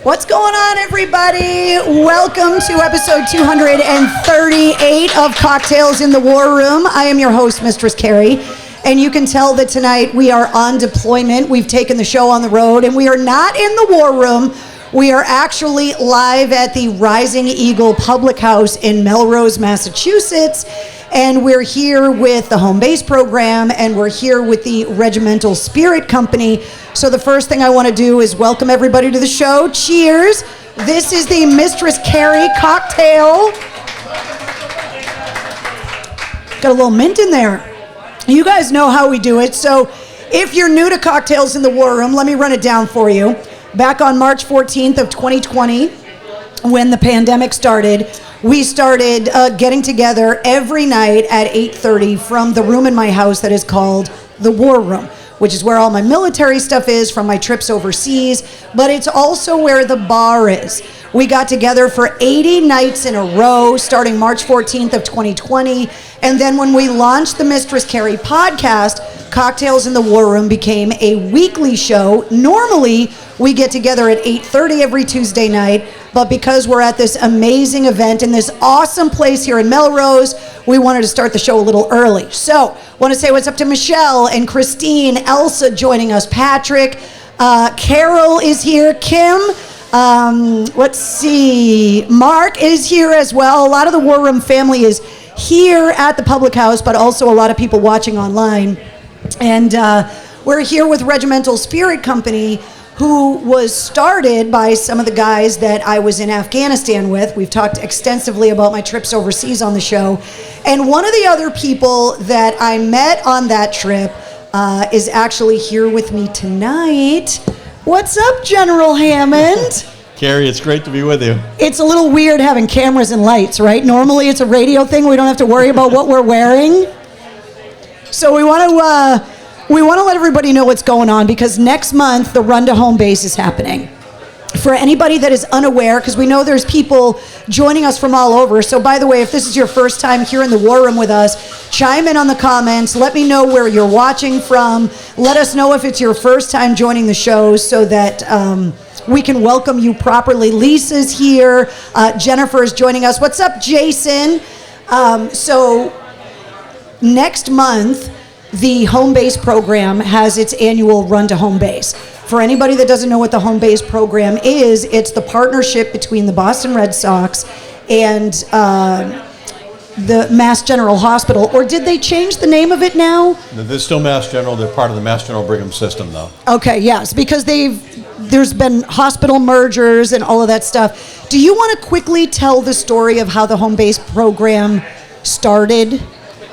What's going on, everybody? Welcome to episode 238 of Cocktails in the War Room. I am your host, Mistress Carrie, and you can tell that tonight we are on deployment. We've taken the show on the road, and we are not in the War Room. We are actually live at the Rising Eagle Public House in Melrose, Massachusetts, and we're here with the home base program, and we're here with the Regimental Spirit Company. So the first thing I want to do is welcome everybody to the show. Cheers. This is the Mistress Carrie cocktail. Got a little mint in there. You guys know how we do it. So if you're new to Cocktails in the War Room, let me run it down for you. Back on March 14th of 2020, when the pandemic started, we started getting together every night at 8:30 from the room in my house that is called the War Room, which is where all my military stuff is from my trips overseas, but it's also where the bar is. We got together for 80 nights in a row, starting March 14th of 2020, and then when we launched the Mistress Carrie podcast, Cocktails in the War Room became a weekly show. Normally, we get together at 8:30 every Tuesday night, but because we're at this amazing event in this awesome place here in Melrose, we wanted to start the show a little early. So, want to say what's up to Michelle and Christine, Elsa joining us, Patrick, Carol is here, Kim, let's see, Mark is here as well. A lot of the War Room family is here at the public house, but also a lot of people watching online. And we're here with Regimental Spirit Company, who was started by some of the guys that I was in Afghanistan with. We've talked extensively about my trips overseas on the show. And one of the other people that I met on that trip is actually here with me tonight. What's up, General Hammond? Carrie, it's great to be with you. It's a little weird having cameras and lights, right? Normally it's a radio thing. We don't have to worry about what we're wearing. So we want to let everybody know what's going on, because next month the Run to Home Base is happening. For anybody that is unaware, because we know there's people joining us from all over. So by the way, if this is your first time here in the War Room with us, chime in on the comments. Let me know where you're watching from. Let us know if it's your first time joining the show so that we can welcome you properly. Lisa's here. Jennifer is joining us. What's up, Jason? So next month, the home base program has its annual Run to Home Base. For anybody that doesn't know what the home base program is, it's the partnership between the Boston Red Sox and the Mass General Hospital. Or did they change the name of it now? No, they're still Mass General. They're part of the Mass General Brigham system, though. Okay, yes, because there's been hospital mergers and all of that stuff. Do you want to quickly tell the story of how the home base program started?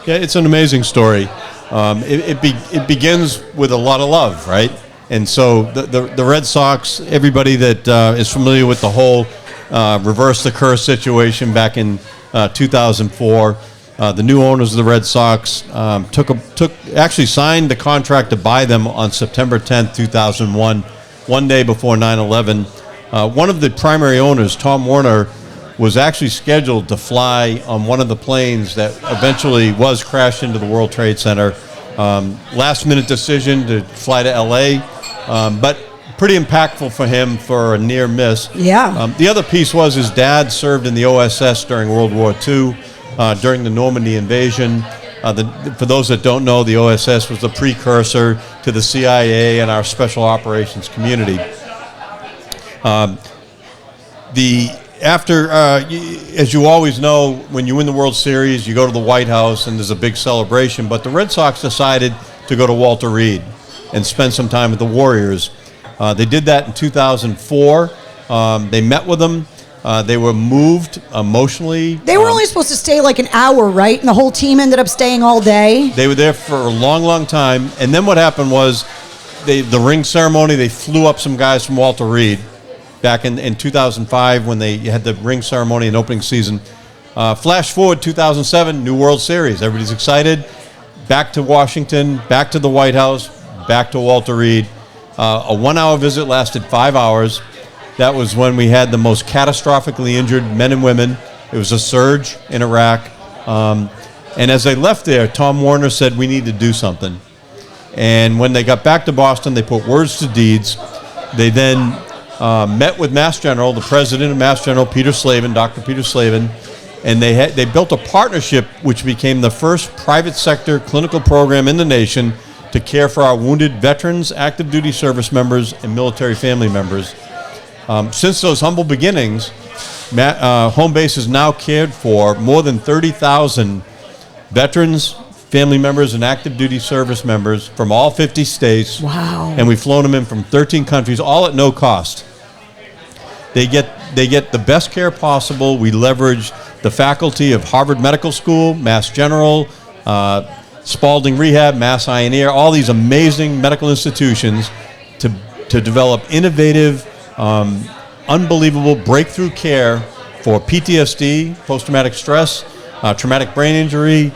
Yeah, it's an amazing story. It begins with a lot of love, right? And so the Red Sox, everybody that is familiar with the whole reverse the curse situation back in 2004, the new owners of the Red Sox actually signed the contract to buy them on September 10th, 2001, one day before 9/11. One of the primary owners, Tom Warner, was actually scheduled to fly on one of the planes that eventually was crashed into the World Trade Center. Last minute decision to fly to LA, but pretty impactful for him for a near miss. Yeah. The other piece was his dad served in the OSS during World War II, during the Normandy invasion. For those that don't know, the OSS was the precursor to the CIA and our special operations community. As you always know, when you win the World Series, you go to the White House and there's a big celebration. But the Red Sox decided to go to Walter Reed and spend some time with the Warriors. They did that in 2004. They met with them. They were moved emotionally. They were only supposed to stay like an hour, right? And the whole team ended up staying all day. They were there for a long, long time. And then what happened was the ring ceremony, they flew up some guys from Walter Reed back in 2005 when they had the ring ceremony and opening season. Flash forward 2007, new World Series. Everybody's excited. Back to Washington, back to the White House, back to Walter Reed. A 1 hour visit lasted 5 hours. That was when we had the most catastrophically injured men and women. It was a surge in Iraq. And as they left there, Tom Warner said, we need to do something. And when they got back to Boston, they put words to deeds. They then met with Mass General, the president of Mass General, Peter Slavin, Dr. Peter Slavin, and they built a partnership which became the first private sector clinical program in the nation to care for our wounded veterans, active duty service members, and military family members. Since those humble beginnings, Home Base has now cared for more than 30,000 veterans, family members, and active duty service members from all 50 states. Wow. And we've flown them in from 13 countries, all at no cost. They get the best care possible. We leverage the faculty of Harvard Medical School, Mass General, Spalding Rehab, Mass Ioneer, all these amazing medical institutions to develop innovative, unbelievable breakthrough care for PTSD, post-traumatic stress, traumatic brain injury,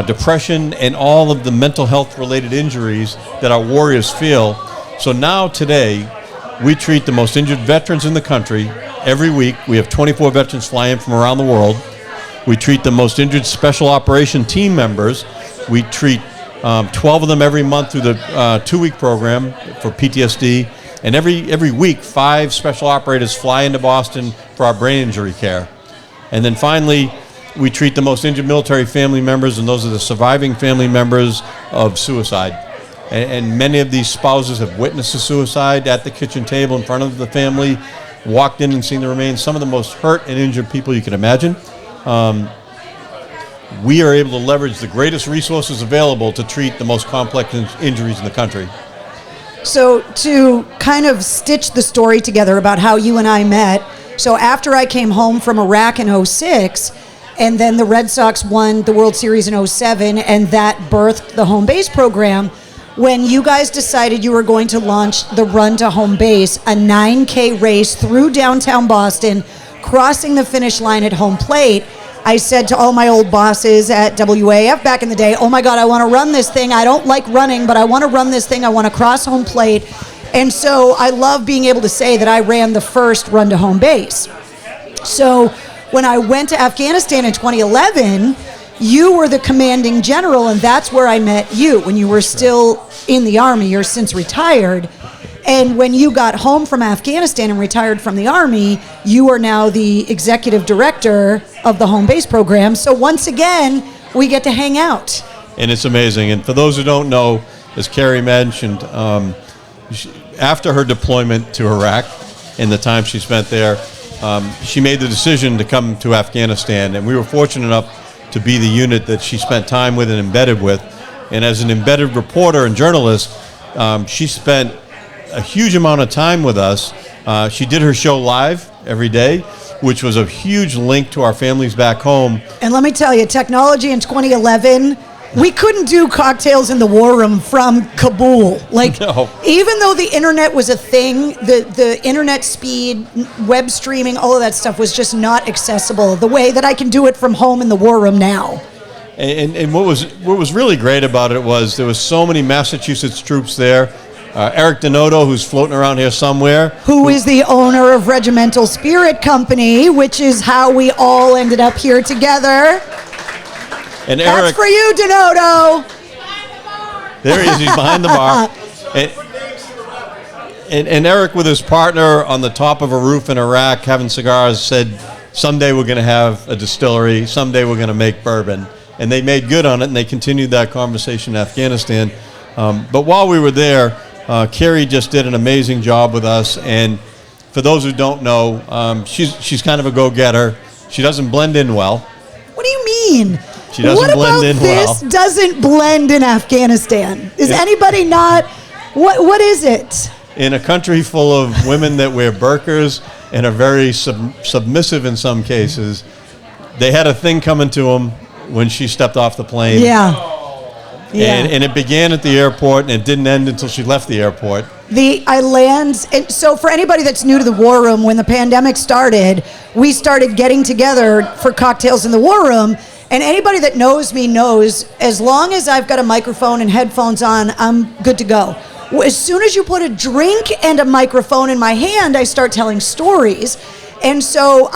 depression, and all of the mental health related injuries that our warriors feel. So now today, we treat the most injured veterans in the country. Every week, we have 24 veterans fly in from around the world. We treat the most injured special operation team members. We treat 12 of them every month through the 2-week program for PTSD. And every week, 5 special operators fly into Boston for our brain injury care. And then finally, we treat the most injured military family members, and those are the surviving family members of suicide. And many of these spouses have witnessed a suicide at the kitchen table in front of the family, walked in and seen the remains. Some of the most hurt and injured people you can imagine. We are able to leverage the greatest resources available to treat the most complex injuries in the country. So to kind of stitch the story together about how you and I met, so after I came home from Iraq in 2006, and then the Red Sox won the World Series in 2007, and that birthed the Home Base program. When you guys decided you were going to launch the Run to Home Base, a 9K race through downtown Boston, crossing the finish line at home plate, I said to all my old bosses at WAF back in the day, oh my God, I want to run this thing. I don't like running, but I want to run this thing. I want to cross home plate. And so I love being able to say that I ran the first Run to Home Base. So when I went to Afghanistan in 2011, you were the commanding general, and that's where I met you when you were still in the Army. You're since retired. And when you got home from Afghanistan and retired from the Army, you are now the executive director of the Home Base program. So once again, we get to hang out. And it's amazing. And for those who don't know, as Carrie mentioned, after her deployment to Iraq and the time she spent there, she made the decision to come to Afghanistan. And we were fortunate enough to be the unit that she spent time with and embedded with. And as an embedded reporter and journalist, she spent a huge amount of time with us. She did her show live every day, which was a huge link to our families back home. And let me tell you, technology in 2011, we couldn't do Cocktails in the War Room from Kabul. Like, no. Even though the internet was a thing, the internet speed, web streaming, all of that stuff was just not accessible the way that I can do it from home in the War Room now. And what was really great about it was there was so many Massachusetts troops there. Eric Denoto, who's floating around here somewhere. Who is the owner of Regimental Spirit Company, which is how we all ended up here together. And That's Eric, for you, Denoto. There he is. He's behind the bar. And Eric, with his partner on the top of a roof in Iraq having cigars, said, someday we're going to have a distillery. Someday we're going to make bourbon. And they made good on it, and they continued that conversation in Afghanistan. But while we were there, Carrie just did an amazing job with us. And for those who don't know, she's kind of a go-getter. She doesn't blend in well. What do you mean? She doesn't blend in well. What about this doesn't blend in Afghanistan? Is anybody not? What is it? In a country full of women that wear burqas and are very submissive in some cases, they had a thing coming to them when she stepped off the plane. Yeah. And it began at the airport, and it didn't end until she left the airport. So for anybody that's new to the War Room, when the pandemic started, we started getting together for Cocktails in the War Room. And anybody that knows me knows, as long as I've got a microphone and headphones on, I'm good to go. As soon as you put a drink and a microphone in my hand, I start telling stories. And so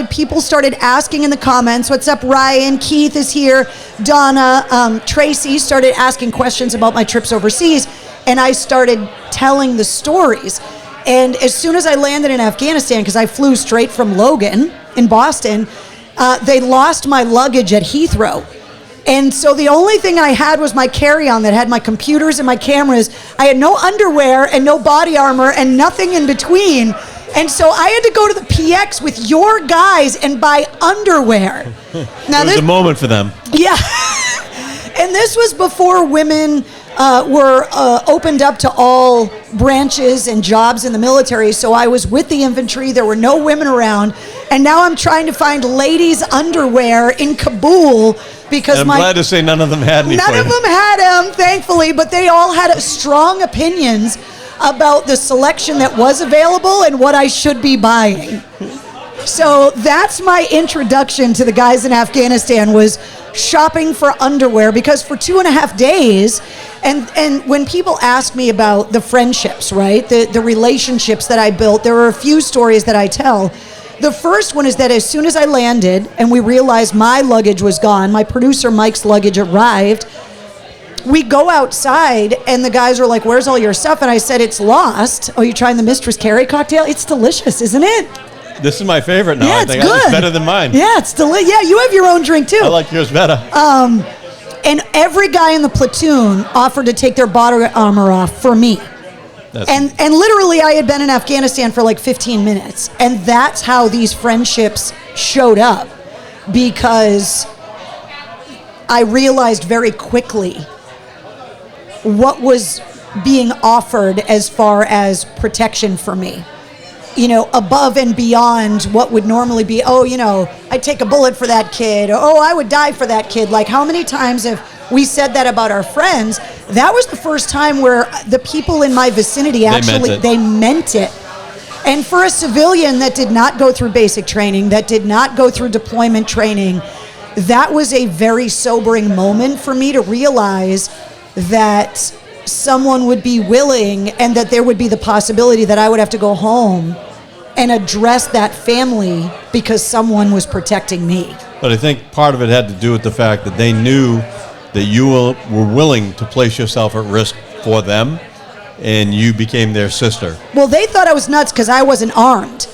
people started asking in the comments, what's up, Ryan? Keith is here. Donna, Tracy started asking questions about my trips overseas. And I started telling the stories. And as soon as I landed in Afghanistan, because I flew straight from Logan in Boston, they lost my luggage at Heathrow. And so the only thing I had was my carry-on that had my computers and my cameras. I had no underwear and no body armor and nothing in between. And so I had to go to the PX with your guys and buy underwear. Now, it was a moment for them. Yeah. And this was before women were opened up to all branches and jobs in the military. So I was with the infantry. There were no women around. And now I'm trying to find ladies' underwear in Kabul because and I'm glad to say none of them had any. None of them had them, thankfully, but they all had strong opinions about the selection that was available and what I should be buying. So that's my introduction to the guys in Afghanistan, was shopping for underwear, because for 2.5 days, and when people ask me about the friendships, right, the relationships that I built, there are a few stories that I tell. The first one is that as soon as I landed and we realized my luggage was gone, my producer Mike's luggage arrived, we go outside and the guys are like, "Where's all your stuff?" And I said, "It's lost." "Oh, you trying the Mistress Carrie cocktail? It's delicious, isn't it?" This is my favorite now. Yeah, I it's think good. It's better than mine. Yeah, it's delicious. Yeah, you have your own drink too. I like yours better. And every guy in the platoon offered to take their body armor off for me. And literally I had been in Afghanistan for like 15 minutes. And that's how these friendships showed up, because I realized very quickly what was being offered as far as protection for me. You know, above and beyond what would normally be, "Oh, you know, I'd take a bullet for that kid," or, "Oh, I would die for that kid." Like, how many times have we said that about our friends? That was the first time where the people in my vicinity actually, they meant it. And for a civilian that did not go through basic training, that did not go through deployment training, that was a very sobering moment for me to realize that someone would be willing, and that there would be the possibility that I would have to go home and address that family because someone was protecting me. But I think part of it had to do with the fact that they knew that you were willing to place yourself at risk for them, and you became their sister. Well, they thought I was nuts because I wasn't armed.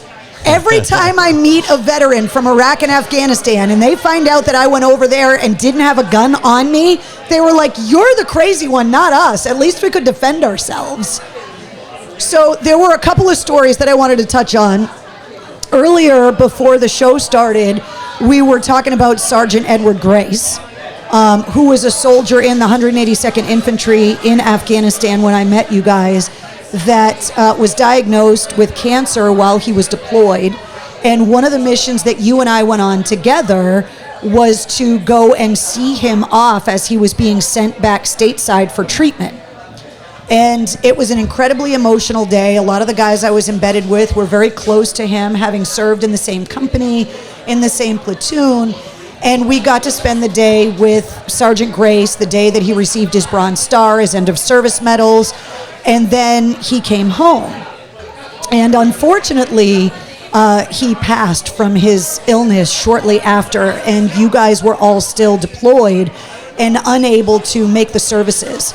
Every time I meet a veteran from Iraq and Afghanistan and they find out that I went over there and didn't have a gun on me, they were like, "You're the crazy one, not us. At least we could defend ourselves." So there were a couple of stories that I wanted to touch on. Earlier, before the show started, we were talking about Sergeant Edward Grace, who was a soldier in the 182nd Infantry in Afghanistan when I met you guys, that was diagnosed with cancer while he was deployed. And one of the missions that you and I went on together was to go and see him off as he was being sent back stateside for treatment. And it was an incredibly emotional day. A lot of the guys I was embedded with were very close to him, having served in the same company, in the same platoon. And we got to spend the day with Sergeant Grace, the day that he received his Bronze Star, his End of Service medals, and then he came home. And unfortunately, he passed from his illness shortly after, and you guys were all still deployed and unable to make the services.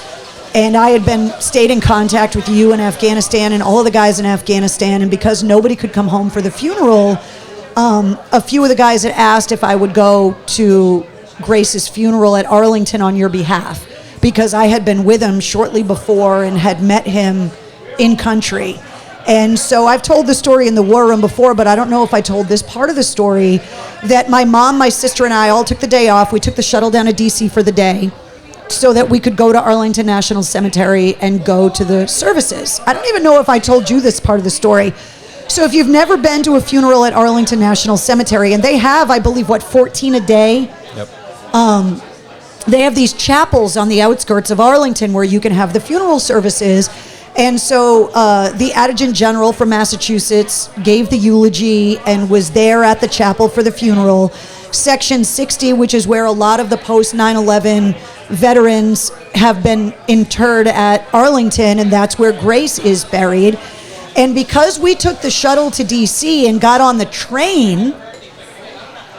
And I had stayed in contact with you in Afghanistan and all of the guys in Afghanistan, and because nobody could come home for the funeral, a few of the guys had asked if I would go to Grace's funeral at Arlington on your behalf, because I had been with him shortly before and had met him in country. And so I've told the story in the war room before, but I don't know if I told this part of the story, that my mom, my sister, and I all took the day off. We took the shuttle down to D.C. for the day so that we could go to Arlington National Cemetery and go to the services. I don't even know if I told you this part of the story. So if you've never been to a funeral at Arlington National Cemetery, and they have, I believe, 14 a day? Yep. They have these chapels on the outskirts of Arlington where you can have the funeral services. And so the Adjutant General from Massachusetts gave the eulogy and was there at the chapel for the funeral. Section 60, which is where a lot of the post 9/11 veterans have been interred at Arlington, and that's where Grace is buried. And because we took the shuttle to DC and got on the train,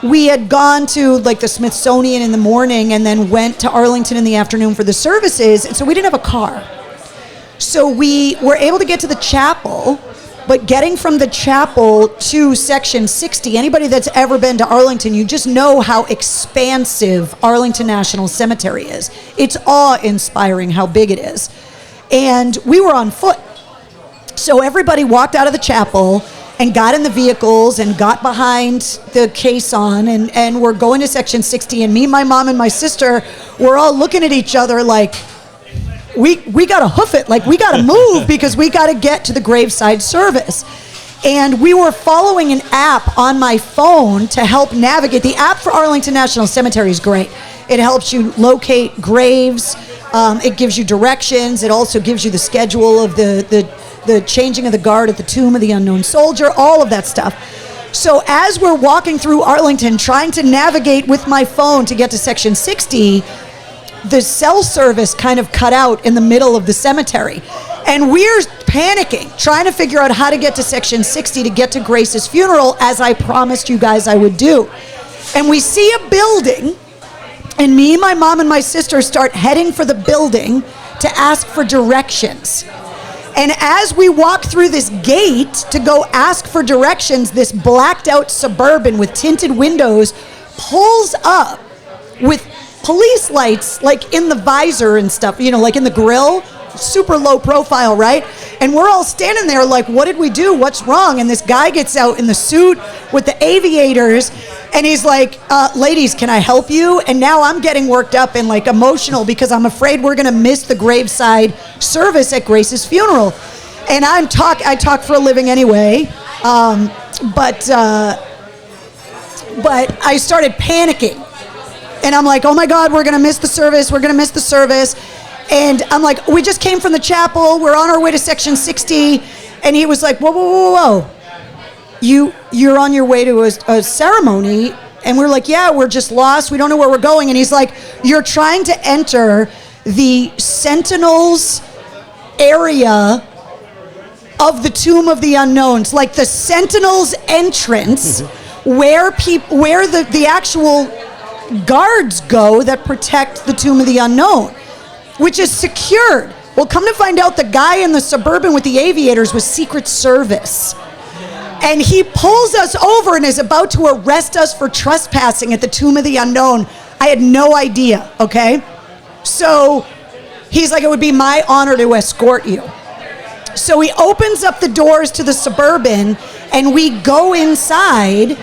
we had gone to like the Smithsonian in the morning and then went to Arlington in the afternoon for the services, and so we didn't have a car. So we were able to get to the chapel, But getting from the chapel to Section 60, anybody that's ever been to Arlington, you just know how expansive Arlington National Cemetery is. It's awe-inspiring how big it is. And we were on foot. So everybody walked out of the chapel and got in the vehicles and got behind the caisson and we're going to Section 60. And me, my mom, and my sister were all looking at each other like, we got to hoof it. Like, we got to move because we got to get to the graveside service. And we were following an app on my phone to help navigate. The app for Arlington National Cemetery is great. It helps you locate graves. It gives you directions. It also gives you the schedule of the changing of the guard at the tomb of the unknown soldier, all of that stuff. So as we're walking through Arlington, trying to navigate with my phone to get to Section 60, the cell service kind of cut out in the middle of the cemetery. And we're panicking, trying to figure out how to get to Section 60 to get to Grace's funeral, as I promised you guys I would do. And we see a building, and me, my mom, and my sister start heading for the building to ask for directions. And as we walk through this gate to go ask for directions, this blacked out Suburban with tinted windows pulls up with police lights like in the visor and stuff, you know, like in the grill, super low profile, right? And we're all standing there like, what did we do? What's wrong? And this guy gets out in the suit with the aviators and he's like, ladies, can I help you? And now I'm getting worked up and like emotional because I'm afraid we're gonna miss the graveside service at Grace's funeral. And I talk for a living anyway, but I started panicking. And I'm like, oh my God, we're gonna miss the service, we're gonna miss the service. And I'm like, we just came from the chapel, we're on our way to Section 60. And he was like, whoa, whoa, whoa, whoa. You're on your way to a ceremony? And we're like, yeah, we're just lost, we don't know where we're going. And he's like, you're trying to enter the Sentinels area of the Tomb of the Unknowns, like the Sentinels entrance where the actual guards go that protect the Tomb of the Unknown, which is secured. Well, come to find out, the guy in the Suburban with the aviators was Secret Service. And he pulls us over and is about to arrest us for trespassing at the Tomb of the Unknown. I had no idea, okay? So he's like, it would be my honor to escort you. So he opens up the doors to the Suburban and we go inside.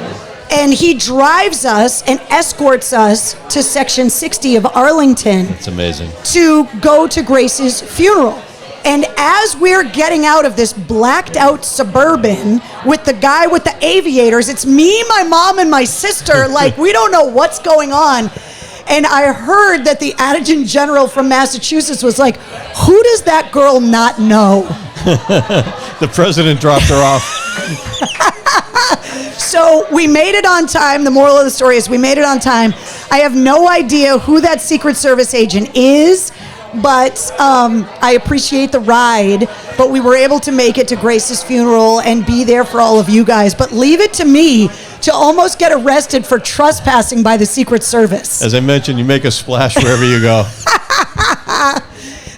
And he drives us and escorts us to Section 60 of Arlington. That's amazing. To go to Grace's funeral. And as we're getting out of this blacked out Suburban with the guy with the aviators, it's me, my mom, and my sister, like, we don't know what's going on. And I heard that the Adjutant General from Massachusetts was like, who does that girl not know? The president dropped her off. So we made it on time. The moral of the story is we made it on time. I have no idea who that Secret Service agent is, but I appreciate the ride. But we were able to make it to Grace's funeral and be there for all of you guys. But leave it to me to almost get arrested for trespassing by the Secret Service. As I mentioned, you make a splash wherever you go.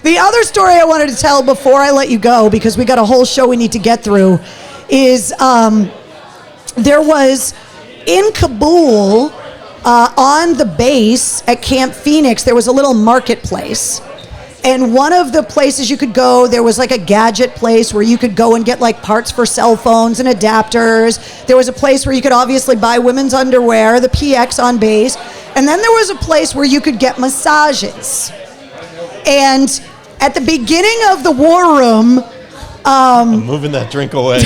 The other story I wanted to tell before I let you go, because we got a whole show we need to get through, is there was in Kabul on the base at Camp Phoenix, there was a little marketplace. And one of the places you could go, there was like a gadget place where you could go and get like parts for cell phones and adapters. There was a place where you could obviously buy women's underwear, the PX on base. And then there was a place where you could get massages. And at the beginning of the war room, I'm moving that drink away.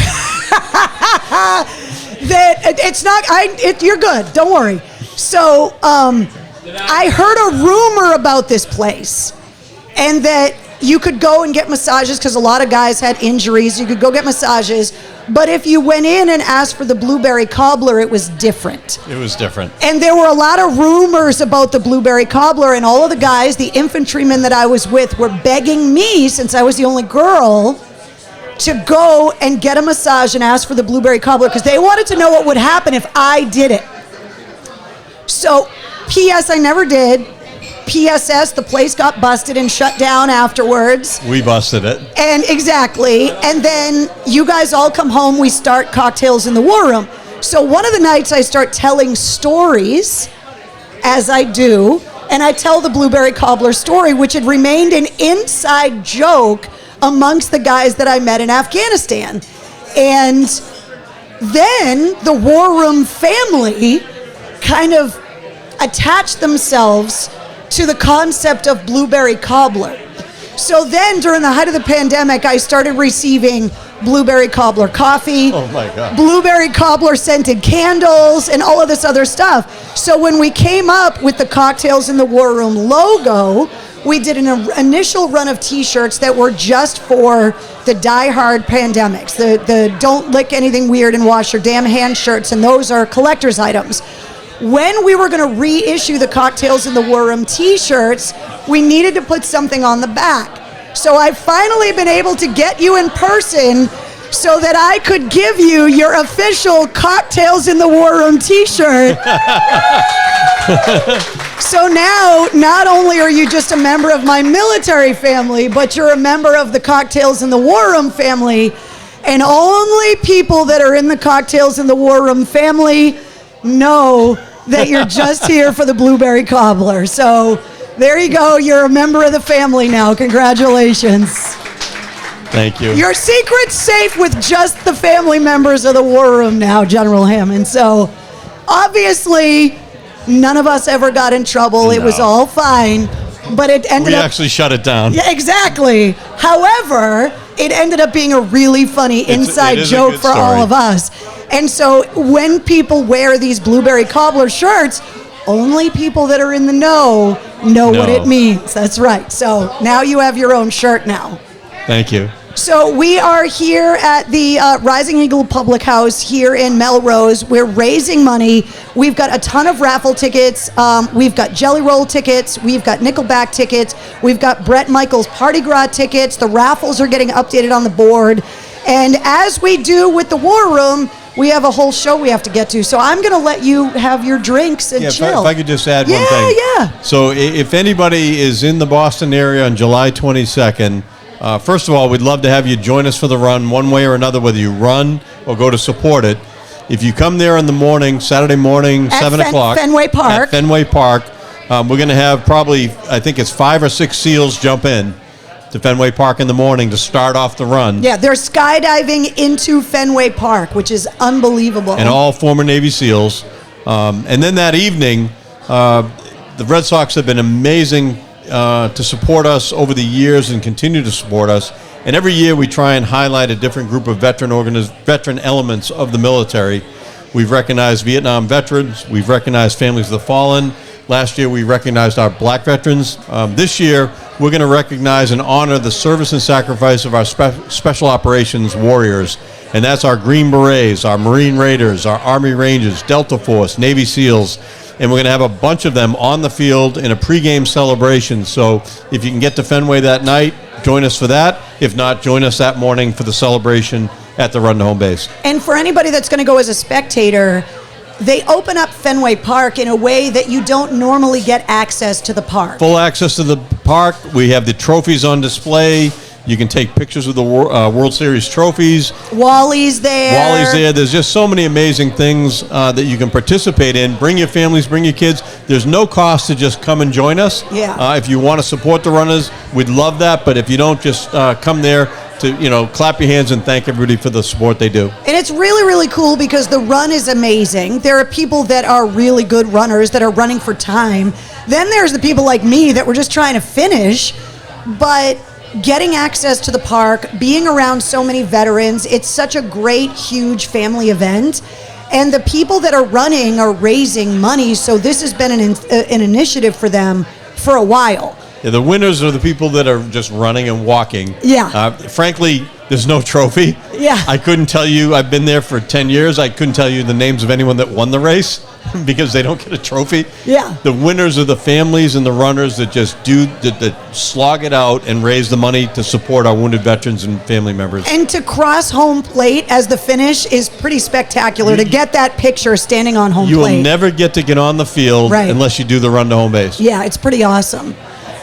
You're good, don't worry. So I heard a rumor about this place, and that you could go and get massages because a lot of guys had injuries. You could go get massages, but if you went in and asked for the blueberry cobbler, it was different. It was different. And there were a lot of rumors about the blueberry cobbler, and all of the guys, the infantrymen that I was with, were begging me, since I was the only girl, to go and get a massage and ask for the blueberry cobbler because they wanted to know what would happen if I did it. So, P.S. I never did. PSS, the place got busted and shut down afterwards. We busted it. And exactly. And then you guys all come home. We start Cocktails in the War Room. So one of the nights I start telling stories, as I do, and I tell the blueberry cobbler story, which had remained an inside joke amongst the guys that I met in Afghanistan. And then the War Room family kind of attached themselves to the concept of blueberry cobbler. So then during the height of the pandemic, I started receiving blueberry cobbler coffee, Oh my God. blueberry cobbler scented candles, and all of this other stuff. So when we came up with the Cocktails in the War Room logo, we did an initial run of t-shirts that were just for the die-hard pandemics, the don't lick anything weird and wash your damn hands shirts, and those are collector's items. When we were going to reissue the Cocktails in the War Room t-shirts, we needed to put something on the back. So I've finally been able to get you in person so that I could give you your official Cocktails in the War Room t-shirt. So now, not only are you just a member of my military family, but you're a member of the Cocktails in the War Room family. And only people that are in the Cocktails in the War Room family know that you're just here for the blueberry cobbler. So there you go. You're a member of the family now. Congratulations. Thank you. Your secret's safe with just the family members of the War Room now, General Hammond. So obviously, none of us ever got in trouble. It was No. all fine. But it ended We up... actually shut it down. Yeah, exactly. However, it ended up being a really funny inside it is a joke good for all story. of us. And so when people wear these blueberry cobbler shirts, only people that are in the know what it means. That's right. So now you have your own shirt now. Thank you. So we are here at the Rising Eagle Public House here in Melrose. We're raising money. We've got a ton of raffle tickets. We've got Jelly Roll tickets. We've got Nickelback tickets. We've got Brett Michaels Party Gras tickets. The raffles are getting updated on the board. And as we do with the War Room, we have a whole show we have to get to. So I'm going to let you have your drinks and chill. If I could just add one thing. Yeah. So if anybody is in the Boston area on July 22nd, first of all, we'd love to have you join us for the run one way or another, whether you run or go to support it. If you come there in the morning, Saturday morning, At 7 o'clock. Fenway Park. At Fenway Park. We're going to have probably, I think it's 5 or 6 SEALs jump in to Fenway Park in the morning to start off the run. Yeah, they're skydiving into Fenway Park, which is unbelievable. And all former Navy SEALs. And then that evening, the Red Sox have been amazing to support us over the years and continue to support us. And every year we try and highlight a different group of veteran elements of the military. We've recognized Vietnam veterans. We've recognized families of the fallen. Last year we recognized our black veterans. This year we're going to recognize and honor the service and sacrifice of our special operations warriors. And that's our Green Berets, our Marine Raiders, our Army Rangers, Delta Force, Navy SEALs. And we're going to have a bunch of them on the field in a pregame celebration. So if you can get to Fenway that night, join us for that. If not, join us that morning for the celebration at the Run to Home Base. And for anybody that's going to go as a spectator, they open up Fenway Park in a way that you don't normally get access to the park. Full access to the park. We have the trophies on display. You can take pictures of the World Series trophies. Wally's there. There's just so many amazing things that you can participate in. Bring your families, bring your kids. There's no cost to just come and join us. Yeah. If you want to support the runners, we'd love that. But if you don't, just come there to clap your hands and thank everybody for the support they do. And it's really, really cool because the run is amazing. There are people that are really good runners that are running for time. Then there's the people like me that were just trying to finish. But getting access to the park, being around so many veterans, it's such a great, huge family event. And the people that are running are raising money, so this has been an initiative for them for a while. Yeah, the winners are the people that are just running and walking. Yeah. Frankly, there's no trophy. Yeah. I couldn't tell you, I've been there for 10 years, I couldn't tell you the names of anyone that won the race because they don't get a trophy. Yeah. The winners are the families and the runners that just that slog it out and raise the money to support our wounded veterans and family members. And to cross home plate as the finish is pretty spectacular. To get that picture standing on home You plate. will never get on the field unless you do the run to home base. Yeah, it's pretty awesome.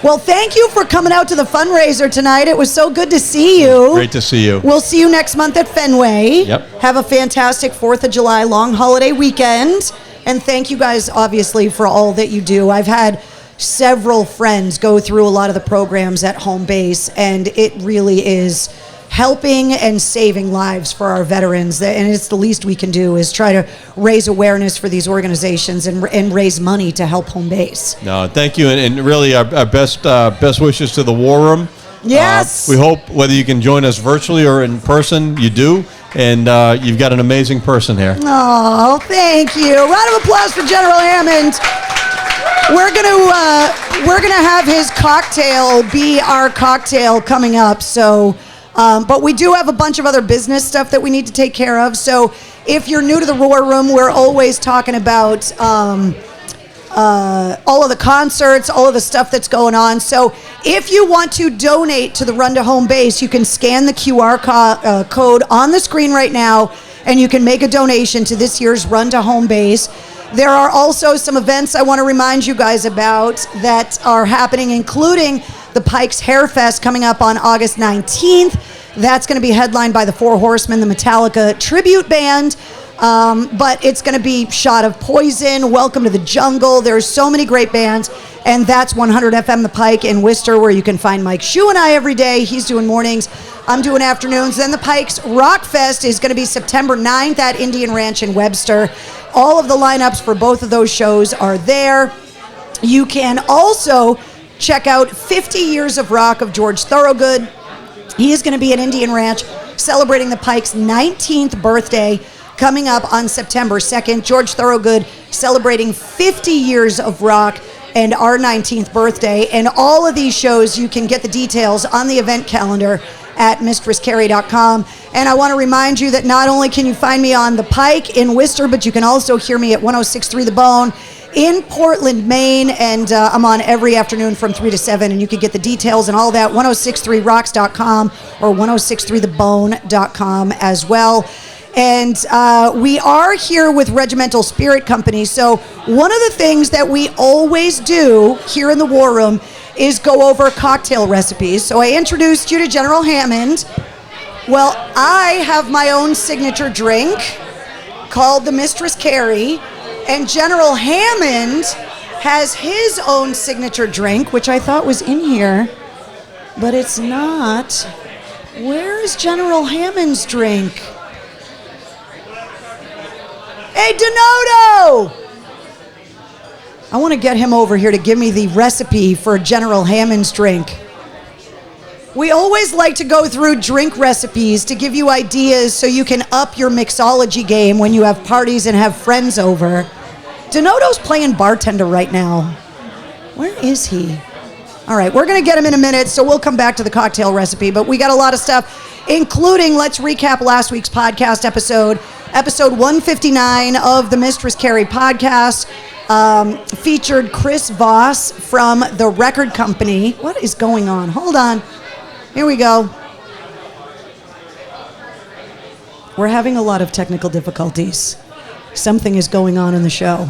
Well, thank you for coming out to the fundraiser tonight. It was so good to see you. Great to see you. We'll see you next month at Fenway. Yep. Have a fantastic 4th of July long holiday weekend. And thank you guys, obviously, for all that you do. I've had several friends go through a lot of the programs at home base, and it really is helping and saving lives for our veterans. And it's the least we can do is try to raise awareness for these organizations and raise money to help home base. No, thank you. And really our best wishes to the War Room. Yes. We hope whether you can join us virtually or in person, you do. And you've got an amazing person here. Oh, thank you. Round of applause for General Hammond. We're gonna have his cocktail be our cocktail coming up. So, but we do have a bunch of other business stuff that we need to take care of. So, if you're new to the War Room, we're always talking about all of the concerts, all of the stuff that's going on. So, if you want to donate to the Run to Home Base, you can scan the QR code on the screen right now, and you can make a donation to this year's Run to Home Base. There are also some events I want to remind you guys about that are happening, including the Pikes Hair Fest coming up on August 19th. That's going to be headlined by the Four Horsemen, the Metallica tribute band. But it's going to be Shot of Poison, Welcome to the Jungle. There's so many great bands. And that's 100 FM The Pike in Worcester, where you can find Mike Shue and I every day. He's doing mornings. I'm doing afternoons. Then the Pikes Rock Fest is going to be September 9th at Indian Ranch in Webster. All of the lineups for both of those shows are there. You can also check out 50 Years of Rock of George Thorogood. He is going to be at Indian Ranch celebrating the Pikes' 19th birthday coming up on September 2nd. George Thorogood celebrating 50 years of rock and our 19th birthday. And all of these shows, you can get the details on the event calendar at mistresscarrie.com. And I want to remind you that not only can you find me on the Pike in Worcester, but you can also hear me at 106.3 The Bone in Portland, Maine. And I'm on every afternoon from 3 to 7. And you can get the details and all that 1063rocks.com or 1063thebone.com as well. And we are here with Regimental Spirit Company. So one of the things that we always do here in the War Room is go over cocktail recipes. So I introduced you to General Hammond. Well, I have my own signature drink called the Mistress Carrie, and General Hammond has his own signature drink, which I thought was in here, but it's not. Where is General Hammond's drink? Hey, Donato! I want to get him over here to give me the recipe for General Hammond's drink. We always like to go through drink recipes to give you ideas so you can up your mixology game when you have parties and have friends over. Donato's playing bartender right now. Where is he? All right, we're going to get him in a minute, so we'll come back to the cocktail recipe. But we got a lot of stuff, including, let's recap last week's podcast episode 159 of the Mistress Carrie podcast. Featured Chris Voss from the record company. What is going on? Hold on. Here we go. We're having a lot of technical difficulties. Something is going on in the show.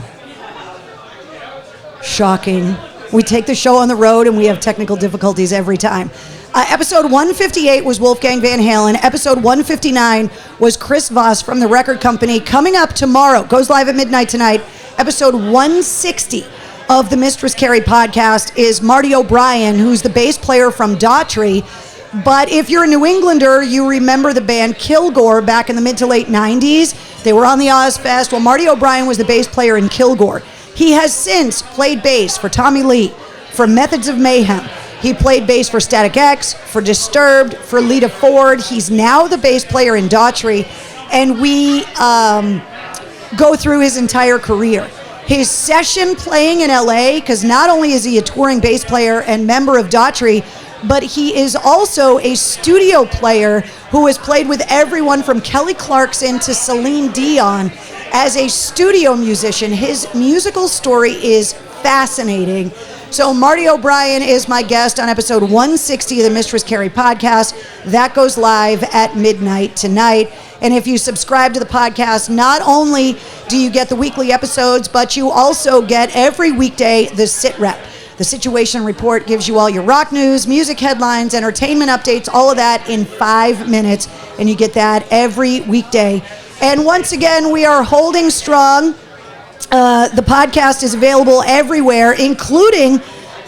Shocking. We take the show on the road and we have technical difficulties every time. Episode 158 was Wolfgang Van Halen. Episode 159 was Chris Voss from the record company. Coming up tomorrow, goes live at midnight tonight, episode 160 of the Mistress Carrie podcast is Marty O'Brien, who's the bass player from Daughtry. But if you're a New Englander, you remember the band Kilgore back in the mid to late 90s. They were on the Ozfest. Well, Marty O'Brien was the bass player in Kilgore. He has since played bass for Tommy Lee, for Methods of Mayhem. He played bass for Static X, for Disturbed, for Lita Ford. He's now the bass player in Daughtry, and we go through his entire career. His session playing in LA, because not only is he a touring bass player and member of Daughtry, but he is also a studio player who has played with everyone from Kelly Clarkson to Celine Dion as a studio musician. His musical story is fascinating. So Marty O'Brien is my guest on episode 160 of the Mistress Carrie podcast. That goes live at midnight tonight. And if you subscribe to the podcast, not only do you get the weekly episodes, but you also get every weekday the Sit Rep. The Situation Report gives you all your rock news, music headlines, entertainment updates, all of that in 5 minutes. And you get that every weekday. And once again, we are holding strong. The podcast is available everywhere, including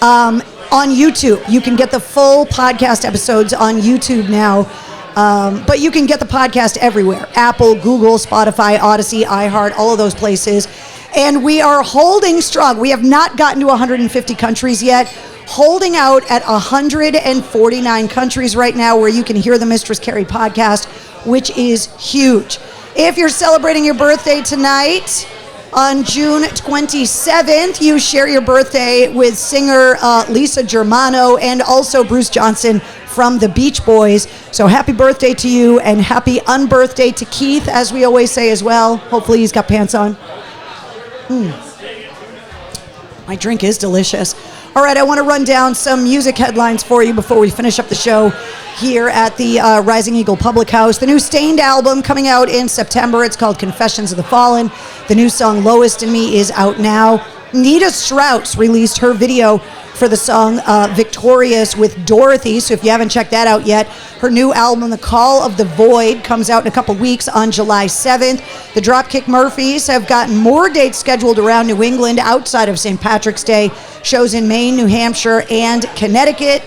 on YouTube. You can get the full podcast episodes on YouTube now. But you can get the podcast everywhere. Apple, Google, Spotify, Odyssey, iHeart, all of those places. And we are holding strong. We have not gotten to 150 countries yet. Holding out at 149 countries right now where you can hear the Mistress Carrie podcast, which is huge. If you're celebrating your birthday tonight, on June 27th, you share your birthday with singer Lisa Germano and also Bruce Johnson from the Beach Boys. So happy birthday to you and happy unbirthday to Keith, as we always say as well. Hopefully he's got pants on. My drink is delicious. All right, I want to run down some music headlines for you before we finish up the show here at the Rising Eagle Public House. The new Stained album coming out in September. It's called Confessions of the Fallen. The new song Lowest in Me is out now. Nita Strauss released her video for the song Victorious with Dorothy. So if you haven't checked that out yet, her new album, The Call of the Void, comes out in a couple weeks on July 7th. The Dropkick Murphys have gotten more dates scheduled around New England outside of St. Patrick's Day. Shows in Maine, New Hampshire, and Connecticut.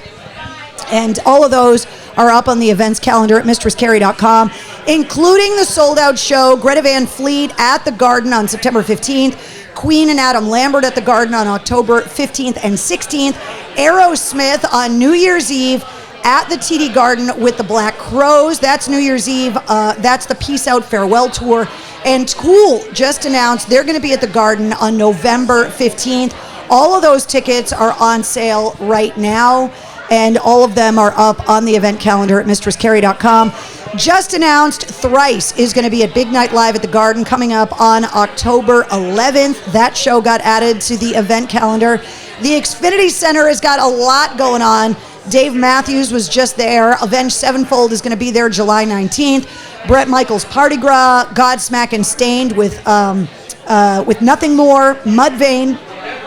And all of those are up on the events calendar at mistresscarrie.com, including the sold-out show Greta Van Fleet at the Garden on September 15th, Queen and Adam Lambert at the Garden on October 15th and 16th, Aerosmith on New Year's Eve at the TD Garden with the Black Crowes. That's New Year's Eve. That's the Peace Out Farewell Tour. And Tool just announced they're going to be at the Garden on November 15th. All of those tickets are on sale right now, and all of them are up on the event calendar at mistresscarrie.com. Just announced Thrice is going to be at Big Night Live at the Garden coming up on October 11th. That show got added to the event calendar. The Xfinity Center has got a lot going on. Dave Matthews was just there. Avenged Sevenfold is going to be there July 19th. Bret Michaels Party Gras, Godsmack and Stained with Nothing More, Mudvayne.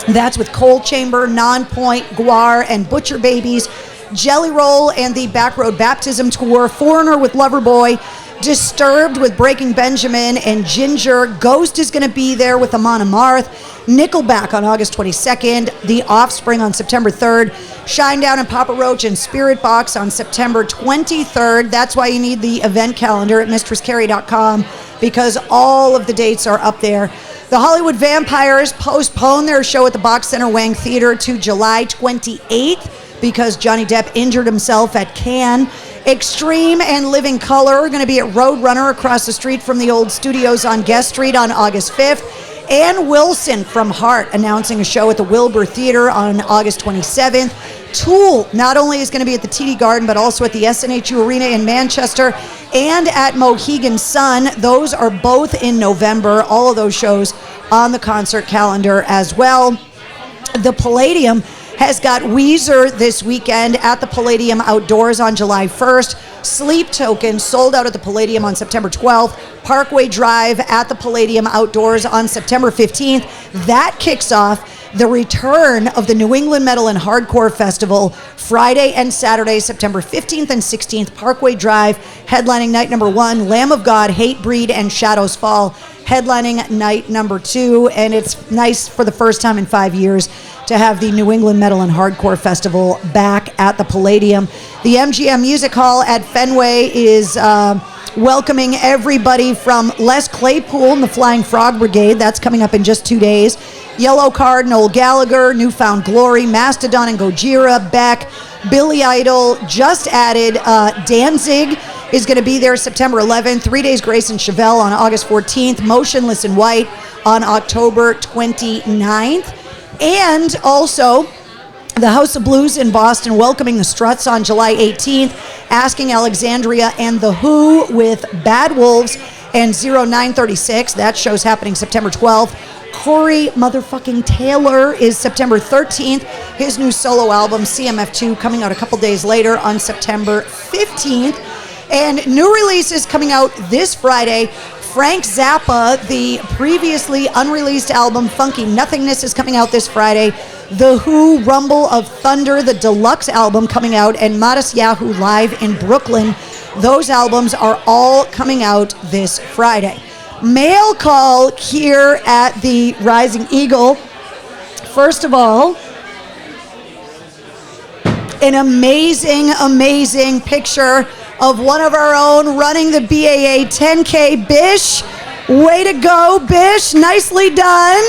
That's with Cold Chamber, Nonpoint, Guar, and Butcher Babies. Jelly Roll and the Backroad Baptism Tour. Foreigner with Loverboy. Disturbed with Breaking Benjamin and Ginger. Ghost is going to be there with Amon Amarth. Nickelback on August 22nd. The Offspring on September 3rd. Shinedown and Papa Roach and Spirit Box on September 23rd. That's why you need the event calendar at mistresscarrie.com, because all of the dates are up there. The Hollywood Vampires postponed their show at the Box Center Wang Theater to July 28th because Johnny Depp injured himself at Cannes. Extreme and Living Color are going to be at Roadrunner across the street from the old studios on Guest Street on August 5th. Ann Wilson from Heart announcing a show at the Wilbur Theater on August 27th. Tool not only is going to be at the TD Garden, but also at the SNHU Arena in Manchester and at Mohegan Sun. Those are both in November. All of those shows on the concert calendar as well. The Palladium has got Weezer this weekend at the Palladium Outdoors on July 1st. Sleep Token sold out at the Palladium on September 12th. Parkway Drive at the Palladium Outdoors on September 15th. That kicks off the return of the New England Metal and Hardcore Festival Friday and Saturday, September 15th and 16th. Parkway Drive, headlining night number 1. Lamb of God, Hatebreed, and Shadows Fall, headlining night number 2. And it's nice for the first time in 5 years to have the New England Metal and Hardcore Festival back at the Palladium. The MGM Music Hall at Fenway is welcoming everybody from Les Claypool and the Flying Frog Brigade. That's coming up in just 2 days. Yellow Card, Noel Gallagher, Newfound Glory, Mastodon and Gojira, Beck, Billy Idol. Just added Danzig is going to be there September 11th. 3 Days Grace and Chevelle on August 14th. Motionless in White on October 29th. And also, The House of Blues in Boston welcoming the Struts on July 18th, Asking Alexandria and The Who with Bad Wolves and 0936. That show's happening September 12th. Corey motherfucking Taylor is September 13th. His new solo album, CMF2, coming out a couple days later on September 15th. And new releases coming out this Friday. Frank Zappa, the previously unreleased album, Funky Nothingness, is coming out this Friday. The Who, Rumble of Thunder, the deluxe album coming out, and Modest Yahoo Live in Brooklyn. Those albums are all coming out this Friday. Mail call here at the Rising Eagle. First of all, an amazing, amazing picture of one of our own running the BAA 10K, Bish. Way to go, Bish. Nicely done.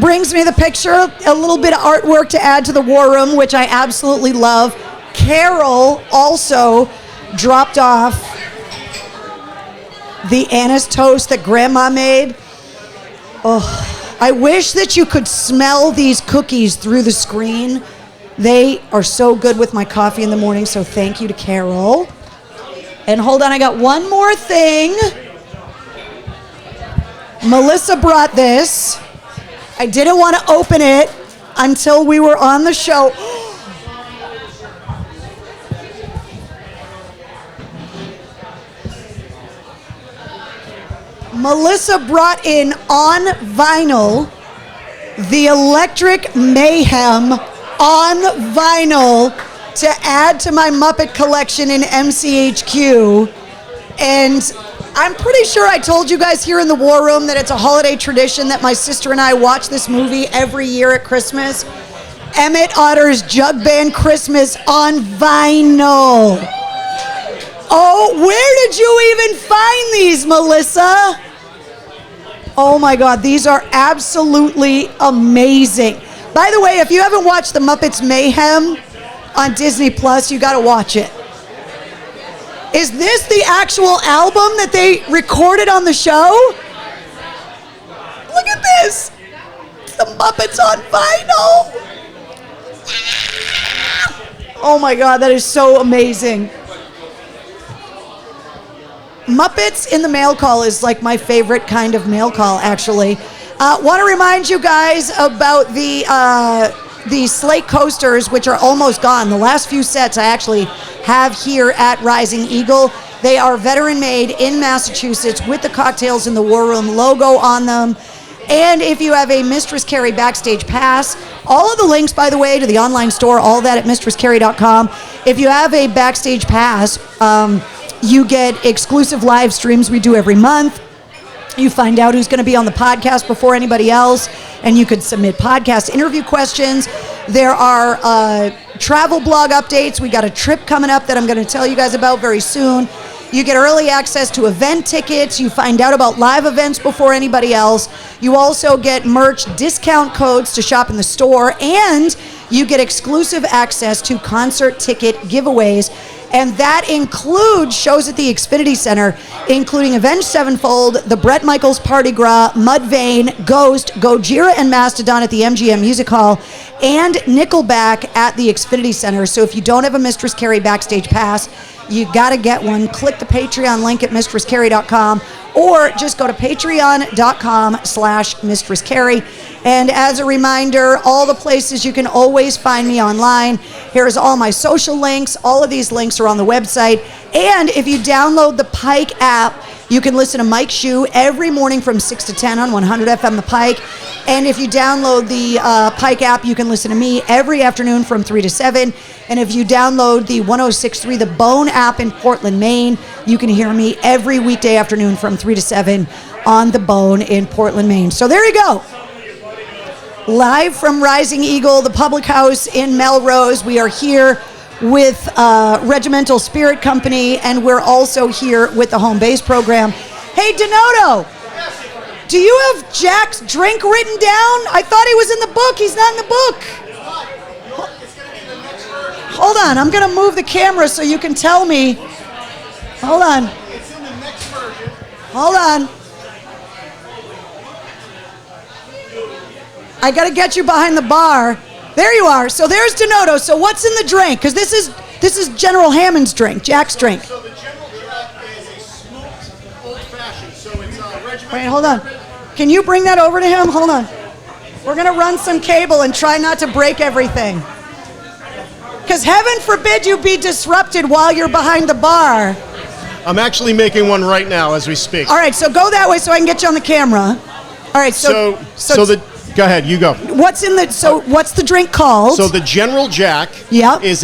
Brings me the picture, a little bit of artwork to add to the war room, which I absolutely love. Carol also dropped off the anise toast that Grandma made. Oh, I wish that you could smell these cookies through the screen. They are so good with my coffee in the morning, so thank you to Carol. And hold on, I got one more thing. Melissa brought this. I didn't want to open it until we were on the show. Melissa brought in on vinyl the Electric Mayhem on vinyl to add to my Muppet collection in MCHQ. And I'm pretty sure I told you guys here in the War Room that it's a holiday tradition that my sister and I watch this movie every year at Christmas. Emmett Otter's Jug Band Christmas on vinyl. Oh, where did you even find these, Melissa? Oh my God, these are absolutely amazing. By the way, if you haven't watched the Muppets Mayhem on Disney Plus, you gotta watch it. Is this the actual album that they recorded on the show? Look at this. It's the Muppets on vinyl. Oh my God, that is so amazing. Muppets in the mail call is like my favorite kind of mail call, actually. Want to remind you guys about the Slate coasters, which are almost gone. The last few sets I actually have here at Rising Eagle. They are veteran made in Massachusetts with the Cocktails in the War Room logo on them. And if you have a Mistress Carrie Backstage Pass, all of the links, by the way, to the online store, all that at mistresscarrie.com. If you have a Backstage Pass, you get exclusive live streams we do every month. You find out who's going to be on the podcast before anybody else, and you could submit podcast interview questions. There are travel blog updates. We got a trip coming up that I'm going to tell you guys about very soon. You get early access to event tickets. You find out about live events before anybody else. You also get merch discount codes to shop in the store, and you get exclusive access to concert ticket giveaways. And that includes shows at the Xfinity Center, including Avenged Sevenfold, the Bret Michaels Party Gras, Mudvayne, Ghost, Gojira and Mastodon at the MGM Music Hall, and Nickelback at the Xfinity Center. So if you don't have a Mistress Carrie Backstage Pass, you got to get one. Click the Patreon link at mistresscarrie.com, or just go to patreon.com/mistresscarrie. And as a reminder, all the places you can always find me online. Here's all my social links. All of these links are on the website. And if you download the Pike app, you can listen to Mike Shue every morning from 6 to 10 on 100 FM The Pike. And if you download the Pike app, you can listen to me every afternoon from 3 to 7. And if you download the 106.3 The Bone app in Portland, Maine, you can hear me every weekday afternoon from 3 to 7 on The Bone in Portland, Maine. So there you go. Live from Rising Eagle, the public house in Melrose. We are here with Regimental Spirit Company, and we're also here with the home base program. Hey, Donato, do you have Jack's drink written down? I thought he was in the book. He's not in the book. Hold on, I'm going to move the camera so you can tell me. Hold on. It's in the next version. Hold on. I got to get you behind the bar. There you are. So there's Donato. So what's in the drink? Because this is General Hammond's drink, Jack's drink. So the General Jack is a smoked old-fashioned. So it's regimental. Wait, hold on. Can you bring that over to him? Hold on. We're going to run some cable and try not to break everything. Because heaven forbid you be disrupted while you're behind the bar. I'm actually making one right now as we speak. All right, so go that way so I can get you on the camera. All right, so Go ahead, you go. what's the drink called? So the General Jack Yep. is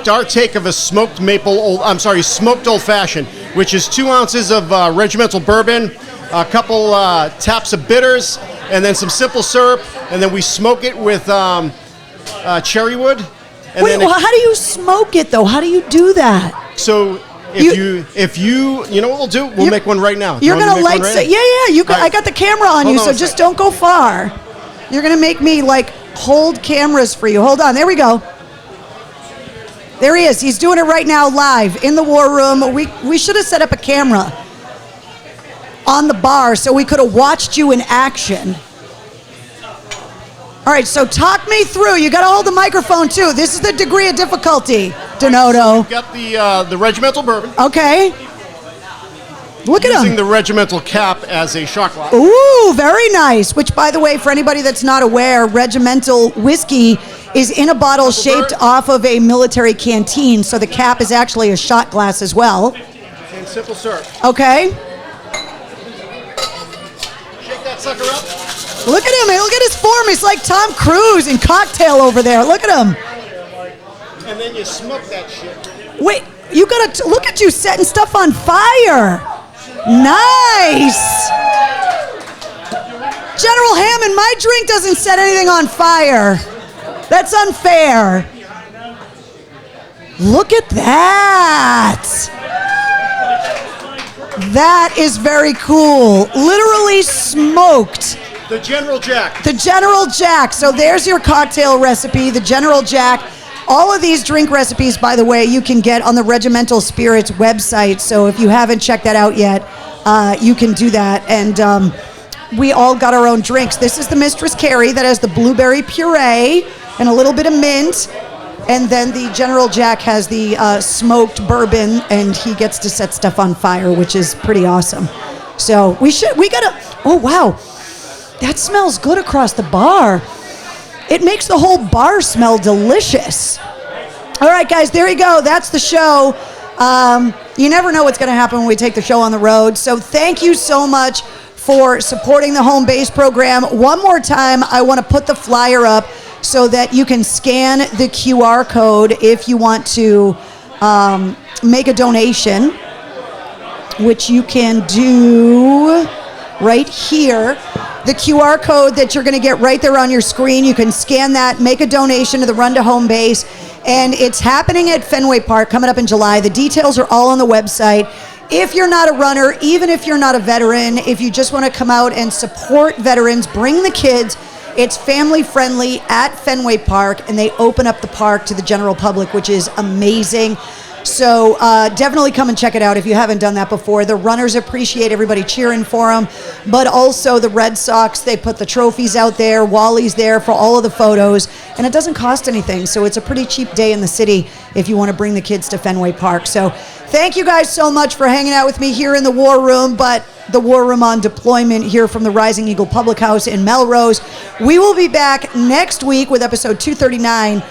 our take of a smoked smoked old fashioned, which is 2 ounces of regimental bourbon, a couple taps of bitters, and then some simple syrup, and then we smoke it with cherry wood. And Wait, well, how do you smoke it though? How do you do that? So if you know what we'll do? We'll make one right now. You're gonna like say, yeah. I got the camera on you, Hold on so a just second. don't go far. You're gonna make me like hold cameras for you. Hold on, there we go. There he is. He's doing it right now live in the war room. We should have set up a camera on the bar so we could have watched you in action. All right, so talk me through. You got to hold the microphone too. This is the degree of difficulty, Donato. We've got the regimental bourbon. Okay. Look at Using him. the regimental cap as a shot glass. Ooh, very nice. Which, by the way, for anybody that's not aware, Regimental whiskey is in a bottle shaped off of a military canteen, so the cap is actually a shot glass as well. And simple syrup. Okay. Shake that sucker up. Look at him. Hey, look at his form. He's like Tom Cruise in Cocktail over there. Look at him. And then you smoke that shit. Wait, you got to look at you setting stuff on fire. Nice. General Hammond, my drink doesn't set anything on fire. That's unfair. Look at that. That is very cool. Literally smoked. The General Jack. The General Jack. So there's your cocktail recipe, the General Jack. All of these drink recipes, by the way, you can get on the Regimental Spirits website. So if you haven't checked that out yet, you can do that. And we all got our own drinks. This is the Mistress Carrie that has the blueberry puree and a little bit of mint. And then the General Jack has the smoked bourbon, and he gets to set stuff on fire, which is pretty awesome. So we gotta, oh wow, that smells good across the bar. It makes the whole bar smell delicious. All right, guys, there you go. That's the show. You never know what's going to happen when we take the show on the road. So thank you so much for supporting the home base program. One more time, I want to put the flyer up so that you can scan the QR code if you want to make a donation, which you can do right here. The QR code that you're going to get right there on your screen, you can scan that, make a donation to the Run to Home Base, and it's happening at Fenway Park coming up in July. The details are all on the website. If you're not a runner, even if you're not a veteran, if you just want to come out and support veterans, bring the kids. It's family friendly at Fenway Park, and they open up the park to the general public, which is amazing. So definitely come and check it out if you haven't done that before. The runners appreciate everybody cheering for them, but also the Red Sox, they put the trophies out there. Wally's there for all of the photos, and it doesn't cost anything. So it's a pretty cheap day in the city if you want to bring the kids to Fenway Park. So thank you guys so much for hanging out with me here in the War Room, but the War Room on deployment here from the Rising Eagle Public House in Melrose. We will be back next week with episode 239.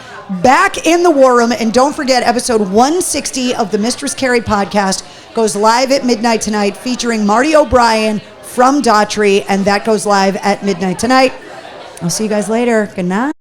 Back in the War Room, and don't forget, episode 160 of the Mistress Carrie podcast goes live at midnight tonight, featuring Marty O'Brien from Daughtry, and that goes live at midnight tonight. I'll see you guys later. Good night.